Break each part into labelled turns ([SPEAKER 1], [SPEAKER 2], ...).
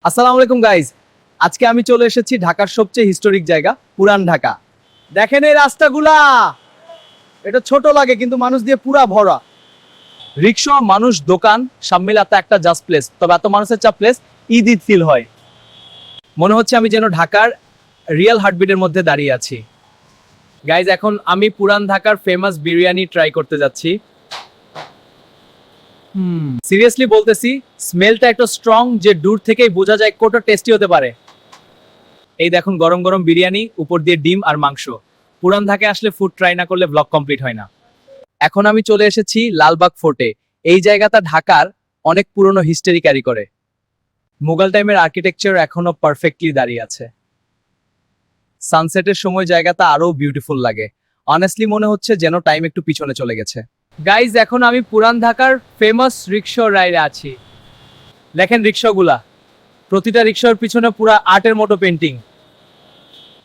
[SPEAKER 1] আসসালামু আলাইকুম গাইজ। আজকে আমি চলে এসেছি ঢাকার সবচেয়ে হিস্টোরিক জায়গা পুরান ঢাকা। দেখেন এই রাস্তাগুলা, এটা ছোট লাগে কিন্তু মানুষ দিয়ে পুরা ভরা। রিক্সা, মানুষ, দোকান সব মিলাতে একটা জাস্ট প্লেস। তবে এত মানুষের চাপ প্লেস ঈদ ঈদ ফিল হয়। মনে হচ্ছে আমি যেন ঢাকার রিয়েল হার্টবিটের মধ্যে দাঁড়িয়ে আছি। গাইজ, এখন আমি পুরান ঢাকার ফেমাস বিরিয়ানি ট্রাই করতে যাচ্ছি। সিরিয়াসলি বলতেছি, স্মেলটা একটু স্ট্রং যে দূর থেকেই বোঝা যায় কতটা টেস্টি হতে পারে। এই দেখুন গরম গরম বিরিয়ানি, উপর দিয়ে ডিম আর মাংস। পুরান ঢাকায় আসলে ফুড ট্রাই না করলে ব্লগ কমপ্লিট হয় না। এখন আমি চলে এসেছি লালবাগ ফোর্টে। এই জায়গাটা ঢাকার অনেক পুরনো হিস্টরি ক্যারি করে। মুঘল টাইমের আর্কিটেকচার এখনো পারফেক্টলি দাঁড়িয়ে আছে। সানসেটের সময় জায়গাটা আরো বিউটিফুল লাগে। অনেস্টলি মনে হচ্ছে যেন টাইম একটু পিছনে চলে গেছে। গাইজ, এখন আমি পুরান ঢাকার ফেমাস রিক্সা রাইডে আছি। দেখেন রিক্সাগুলা, প্রতিটা রিক্সার পিছনে পুরা আর্টের মতো পেন্টিং।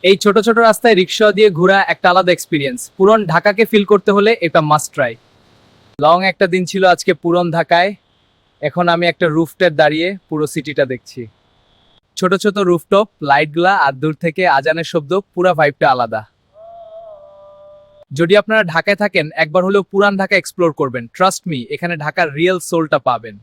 [SPEAKER 1] এই ছোট ছোট রাস্তায় রিক্সা দিয়ে ঘোরা একটা আলাদা এক্সপিরিয়েন্স। পুরন ঢাকাকে ফিল করতে হলে এটা মাস্ট ট্রাই। লং একটা দিন ছিল আজকে পুরন ঢাকায়। এখন আমি একটা রুফটপ দাঁড়িয়ে পুরো সিটিটা দেখছি। ছোট ছোট রুফটপ, লাইটগুলা আর দূর থেকে আজানের শব্দ, পুরা ভাইবটা আলাদা। যদি আপনারা ঢাকায় থাকেন, একবার হলেও পুরান ঢাকা এক্সপ্লোর করবেন। ট্রাস্ট মি, এখানে ঢাকার রিয়েল সোলটা পাবেন।